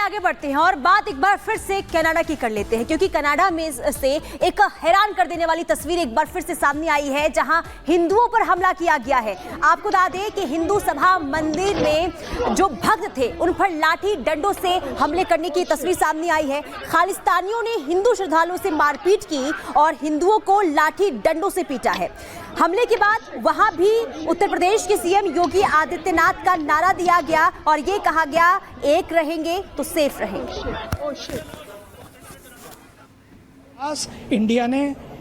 आगे बढ़ते हैं और बात एक बार फिर से कनाडा की कर लेते हैं, क्योंकि कनाडा में से एक हैरान कर देने वाली तस्वीर एक बार फिर से सामने आई है, जहां हिंदुओं पर हमला किया गया है। आपको बता दें कि हिंदू सभा मंदिर में जो भक्त थे उन पर लाठी डंडों से हमले करने की तस्वीर सामने आई है। खालिस्तानियों ने हिंदू श्रद्धालुओं से मारपीट की और हिंदुओं को लाठी डंडों से पीटा है। हमले के बाद वहां भी उत्तर प्रदेश के सीएम योगी आदित्यनाथ का नारा दिया गया और ये कहा गया, एक रहेंगे तो सेफ रहेंगे।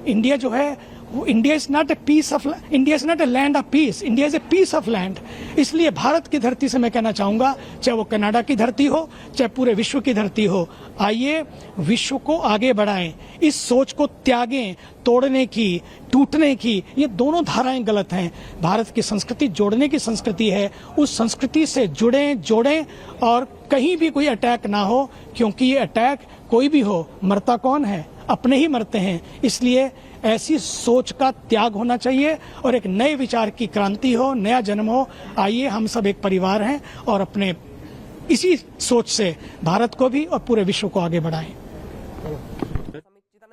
इंडिया जो है वो India is not a land of peace, India is a piece of land. इसलिए भारत की धरती से मैं कहना चाहूंगा, चाहे वो कनाडा की धरती हो चाहे पूरे विश्व की धरती हो, आइए विश्व को आगे बढ़ाएं, इस सोच को त्यागें। तोड़ने की, टूटने की, ये दोनों धाराएं गलत हैं। भारत की संस्कृति जोड़ने की संस्कृति है, उस संस्कृति से जोड़ें और कहीं भी कोई अटैक ना हो, क्योंकि ये अटैक कोई भी हो, मरता कौन है? अपने ही मरते हैं। इसलिए ऐसी सोच का त्याग होना चाहिए और एक नए विचार की क्रांति हो, नया जन्म हो। आइए हम सब एक परिवार हैं और अपने इसी सोच से भारत को भी और पूरे विश्व को आगे बढ़ाएं।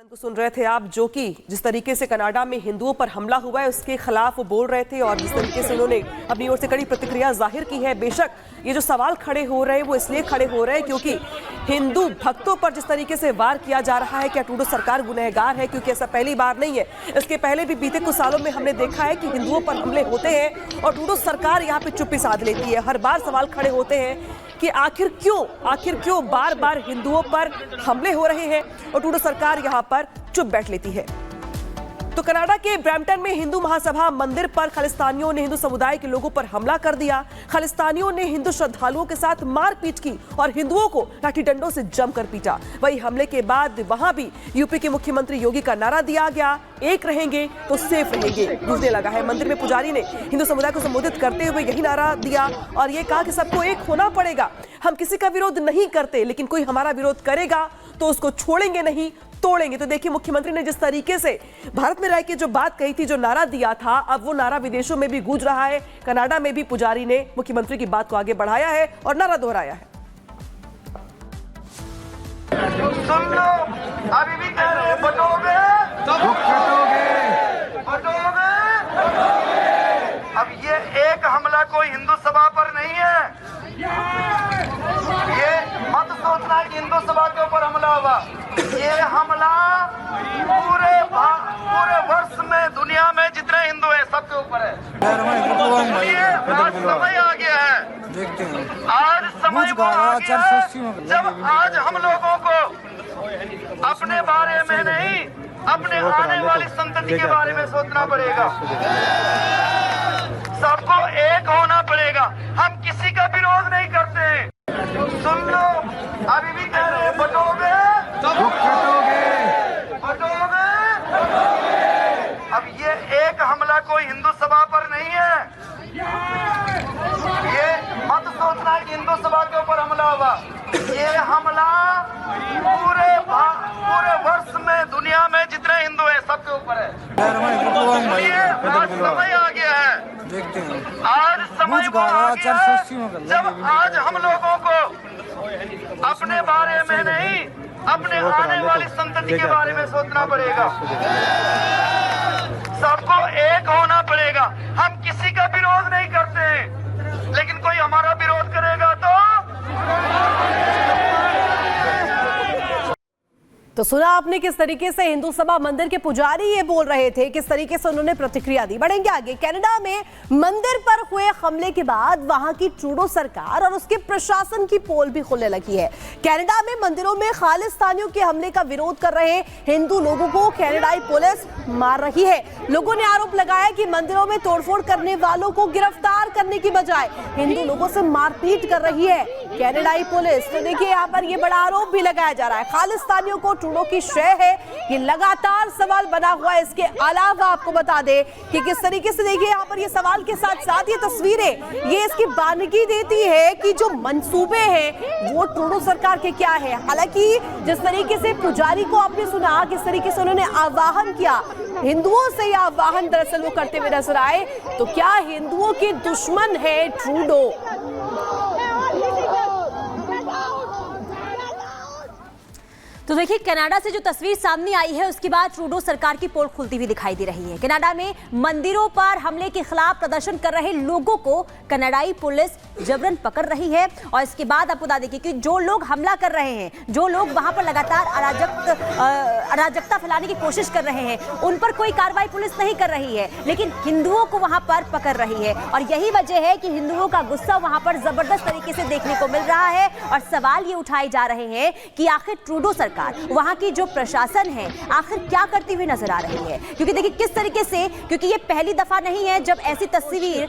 को सुन रहे थे आप, जो कि जिस तरीके से कनाडा में हिंदुओं पर हमला हुआ है उसके खिलाफ वो बोल रहे थे और जिस तरीके से उन्होंने अपनी ओर से कड़ी प्रतिक्रिया जाहिर की है। बेशक ये जो सवाल खड़े हो रहे हैं वो इसलिए खड़े हो रहे हैं क्योंकि हिंदू भक्तों पर जिस तरीके से वार किया जा रहा है, क्या ट्रूडो सरकार गुनहगार है? क्योंकि ऐसा पहली बार नहीं है, इसके पहले भी बीते कुछ सालों में हमने देखा है कि हिंदुओं पर हमले होते हैं और ट्रूडो सरकार यहाँ पे चुप्पी साध लेती है। हर बार सवाल खड़े होते हैं कि आखिर क्यों बार बार हिंदुओं पर हमले हो रहे हैं और ट्रूडो सरकार यहाँ पर चुप बैठ लेती है। तो कनाडा के ब्रैम्पटन में हिंदू महासभा मंदिर पर खालिस्तानियों ने हिंदू समुदाय के लोगों पर हमला कर दिया। खालिस्तानियों ने हिंदू श्रद्धालुओं के साथ मारपीट की और हिंदुओं को लाठी डंडों से जमकर पीटा। वही हमले के बाद वहां भी यूपी के मुख्यमंत्री योगी का नारा दिया गया, एक रहेंगे तो सेफ रहेंगे, गूंजने लगा है। मंदिर में पुजारी ने हिंदू समुदाय को संबोधित करते हुए यही नारा दिया और ये कहा कि सबको एक होना पड़ेगा। हम किसी का विरोध नहीं करते, लेकिन कोई हमारा विरोध करेगा तो उसको छोड़ेंगे नहीं, तोड़ेंगे। तो देखिए मुख्यमंत्री ने जिस तरीके से भारत में रह के जो बात कही थी, जो नारा दिया था, अब वो नारा विदेशों में भी गूंज रहा है। कनाडा में भी पुजारी ने मुख्यमंत्री की बात को आगे बढ़ाया है और नारा दोहराया है। सुन लो, अभी भी कह रहे हैं बटोगे बटोगे। अब ये एक हमला कोई हिंदू सभा पर नहीं है। ये मत सोचना कि हिंदू सभा के ऊपर हमला हुआ। ये हमला पूरे वर्ष में दुनिया में जितने हिंदू हैं सबके ऊपर है। आज समय आ गया है, आज समय वो आ गया है जब आज हम लोगों को अपने बारे में नहीं, अपने आने वाली संतति के बारे में सोचना पड़ेगा। सबको एक होना पड़ेगा। हम किसी का विरोध नहीं करते हैं। सुन लो, अभी भी कह रहे हैं बटोगे बटोगे। अब ये एक हमला कोई हिंदू सभा पर नहीं है। ये मत सोचना कि हिंदू सभा के ऊपर हमला हुआ। ये हमला पूरे वर्ष में दुनिया में जितने हिंदू हैं सबके ऊपर है। आज समय आ गया है, आज समय वो आ गया है जब आज हम लोगों को अपने बारे में नहीं, अपने आने वाली संतति के बारे में सोचना पड़ेगा। सबको एक होना पड़ेगा। हम किसी का विरोध नहीं करते हैं, लेकिन कोई हमारा विरोध करेगा तो सुना आपने किस तरीके से हिंदू सभा मंदिर के पुजारी ये बोल रहे थे, किस तरीके से उन्होंने प्रतिक्रिया दी। बढ़ेंगे आगे। कनाडा में मंदिर पर हुए हमले के बाद वहां की ट्रूडो सरकार और उसके प्रशासन की पोल भी खुलने लगी है। कनाडा में मंदिरों में खालिस्तानियों के हमले का विरोध कर रहे हिंदू लोगों को कनाडाई पुलिस मार रही है। लोगों ने आरोप लगाया कि मंदिरों में तोड़फोड़ करने वालों को गिरफ्तार करने की बजाय हिंदू लोगों से मारपीट कर रही है कनाडाई पुलिस। तो देखिए यहाँ पर यह बड़ा आरोप भी लगाया जा रहा है, खालिस्तानियों को ट्रूडो की श्रेय है। ये लगातार सवाल बना हुआ है। इसके अलावा आपको बता दें कि किस तरीके से देखिए यहाँ पर ये सवाल के साथ साथ ये तस्वीरें ये इसकी बानगी देती है कि जो मंसूबे हैं वो ट्रूडो सरकार के क्या है। हालांकि जिस तरीके से पुजारी को आपने सुना, किस तरीके से उन्होंने आह्वान किया, हिंदुओं से यह आह्वान दरअसल वो करते हुए नजर आए। तो क्या हिंदुओं के दुश्मन है ट्रूडो? तो देखिए, कनाडा से जो तस्वीर सामने आई है उसके बाद ट्रूडो सरकार की पोल खुलती हुई दिखाई दे रही है। कनाडा में मंदिरों पर हमले के खिलाफ प्रदर्शन कर रहे लोगों को कनाडाई पुलिस जबरन पकड़ रही है। और इसके बाद आपको बता दें कि जो लोग हमला कर रहे हैं, जो लोग वहां पर लगातार अराजकता फैलाने की कोशिश कर रहे हैं, उन पर कोई कार्रवाई पुलिस नहीं कर रही है, लेकिन हिंदुओं को वहां पर पकड़ रही है। और यही वजह है कि हिंदुओं का गुस्सा वहां पर जबरदस्त तरीके से देखने को मिल रहा है। और सवाल ये उठाए जा रहे हैं कि आखिर ट्रूडो सरकार, वहां की जो प्रशासन है, आखिर क्या करती हुई नजर आ रही है। क्योंकि देखिए किस तरीके से, क्योंकि ये पहली दफा नहीं है जब ऐसी तस्वीर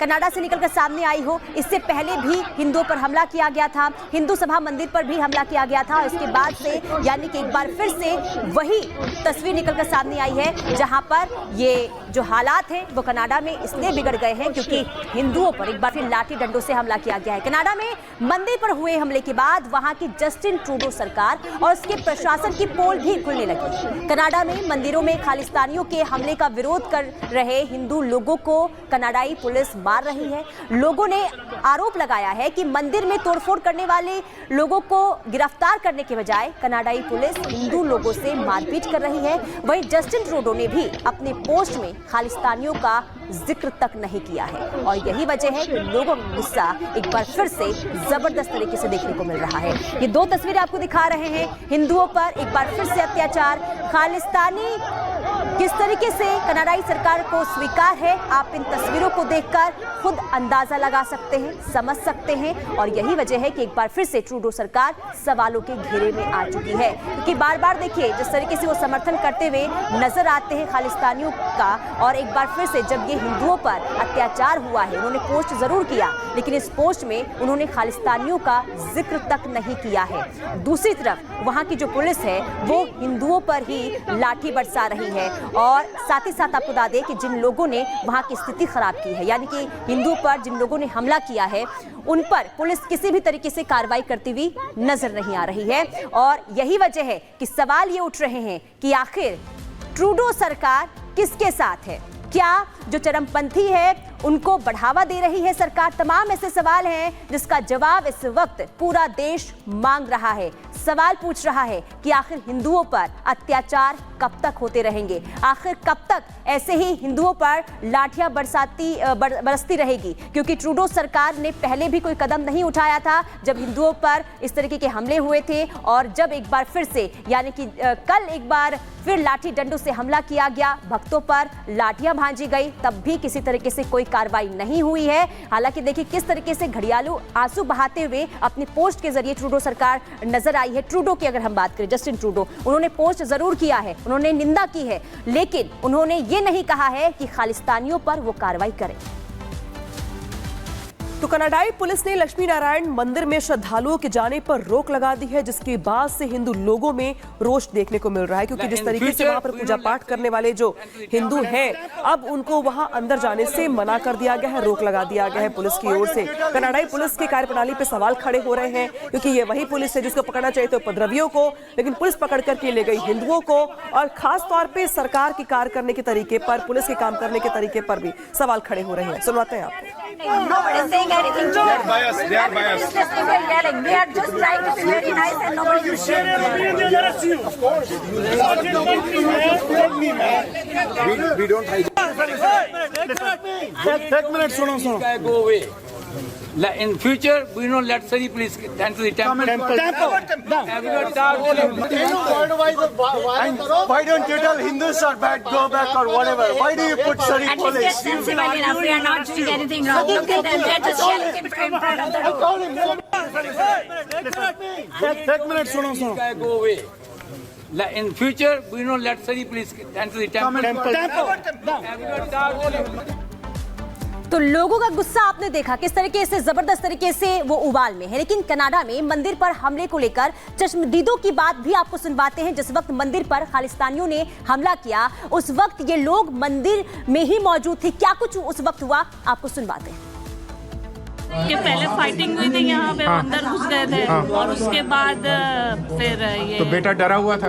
कनाडा से निकलकर सामने आई हो। इससे पहले भी हिंदुओं पर हमला किया गया था, हिंदू सभा मंदिर पर भी हमला किया गया था। और इसके बाद से यानी कि एक बार फिर से वही तस्वीर निकलकर सामने आई है, जहां पर ये जो हालात हैं वो कनाडा में इसलिए बिगड़ गए हैं क्योंकि हिंदुओं पर एक बार फिर लाठी डंडों से हमला किया गया है। कनाडा में मंदिर पर हुए हमले के बाद वहां की जस्टिन ट्रूडो सरकार और उसके प्रशासन की पोल भी खुलने लगी। कनाडा में मंदिरों में खालिस्तानियों के हमले का विरोध कर रहे हिंदू लोगों को कनाडाई पुलिस मार रही है। लोगों ने आरोप लगाया है कि मंदिर में तोड़फोड़ करने वाले लोगों को गिरफ्तार करने के बजाय कनाडाई पुलिस हिंदू लोगों से मारपीट कर रही है। वहीं जस्टिन ट्रूडो ने भी अपने पोस्ट में खालिस्तानियों का जिक्र तक नहीं किया है। और यही वजह है कि लोगों का गुस्सा एक बार फिर से जबरदस्त तरीके से देखने को मिल रहा है। ये दो तस्वीरें आपको दिखा रहे हैं, हिंदुओं पर एक बार फिर से अत्याचार, खालिस्तानी किस तरीके से कनाडाई सरकार को स्वीकार है, आप इन तस्वीरों को देखकर खुद अंदाजा लगा सकते हैं, समझ सकते हैं। और यही वजह है कि एक बार फिर से ट्रूडो सरकार सवालों के घेरे में आ चुकी है, क्योंकि बार बार देखिए जिस तरीके से वो समर्थन करते हुए नजर आते हैं खालिस्तानियों का। और एक बार फिर से जब ये हिंदुओं पर अत्याचार हुआ है, उन्होंने पोस्ट जरूर किया, लेकिन इस पोस्ट में उन्होंने खालिस्तानियों का जिक्र तक नहीं किया है। दूसरी तरफ वहां की जो पुलिस है वो हिंदुओं पर ही लाठी बरसा रही है। और साथ ही साथ आपको बता दें कि जिन लोगों ने वहां की स्थिति खराब की है, यानी कि हिंदुओं पर जिन लोगों ने हमला किया है, उन पर पुलिस किसी भी तरीके से कार्रवाई करती हुई नजर नहीं आ रही है। और यही वजह है कि सवाल ये उठ रहे हैं कि आखिर ट्रूडो सरकार किसके साथ है? क्या जो चरमपंथी है उनको बढ़ावा दे रही है सरकार? तमाम ऐसे सवाल हैं जिसका जवाब इस वक्त पूरा देश मांग रहा है। सवाल पूछ रहा है कि आखिर हिंदुओं पर अत्याचार कब तक होते रहेंगे? आखिर कब तक ऐसे ही हिंदुओं पर लाठियां बरसती रहेगी? क्योंकि ट्रूडो सरकार ने पहले भी कोई कदम नहीं उठाया था जब हिंदुओं पर इस तरीके के हमले हुए थे। और जब एक बार फिर से यानी कि कल एक बार फिर लाठी डंडों से हमला किया गया, भक्तों पर लाठियां भांजी गई, तब भी किसी तरीके से कोई कार्रवाई नहीं हुई है। हालांकि देखिए किस तरीके से घड़ियालू आंसू बहाते हुए अपनी पोस्ट के जरिए ट्रूडो सरकार नजर आई है। ट्रूडो की अगर हम बात करें, जस्टिन ट्रूडो, उन्होंने पोस्ट जरूर किया है, उन्होंने निंदा की है, लेकिन उन्होंने ये नहीं कहा है कि खालिस्तानियों पर वो कार्रवाई करें। तो कनाडाई पुलिस ने लक्ष्मी नारायण मंदिर में श्रद्धालुओं के जाने पर रोक लगा दी है, जिसके बाद से हिंदू लोगों में रोष देखने को मिल रहा है। क्योंकि जिस तरीके से वहां पर पूजा पाठ करने वाले जो हिंदू हैं, अब उनको वहां अंदर जाने से मना कर दिया गया है, रोक लगा दिया गया है पुलिस की ओर से। कनाडाई पुलिस की कार्यप्रणाली पे सवाल खड़े हो रहे हैं, क्योंकि ये वही पुलिस है जिसको पकड़ना चाहिए तो उपद्रवियों को, लेकिन पुलिस पकड़ करके ले गई हिंदुओं को। और खास तौर पर सरकार की कार्य करने के तरीके पर, पुलिस के काम करने के तरीके पर भी सवाल खड़े हो रहे हैं। सुनवाते हैं आपको। Nobody is saying anything. They are biased. They are biased. Just people yelling. We are just trying to be very nice and nobody is Share your opinion, they'll arrest you. Of course. We don't hide. Take minutes, suno. Go away. In future, we don't let Sari police enter the temple. Why don't you tell Hindus are bad, go back or whatever? Why do you put Sari And if police? they're sensible enough, we are not doing anything wrong. Look at them. They're just yelling in front of the road. Take minutes, suno. Go away. In future, we don't let Sari police enter the temple. तो लोगों का गुस्सा आपने देखा किस तरीके से, जबरदस्त तरीके से वो उबाल में है। लेकिन कनाडा में मंदिर पर हमले को लेकर चश्मदीदों की बात भी आपको सुनवाते हैं। जिस वक्त मंदिर पर खालिस्तानियों ने हमला किया, उस वक्त ये लोग मंदिर में ही मौजूद थे। क्या कुछ उस वक्त हुआ, आपको सुनवाते हैं। कि पहले फाइटिंग हुई थी यहाँ पे, अंदर घुस गए थे और उसके बाद फिर ये तो बेटा डरा हुआ था।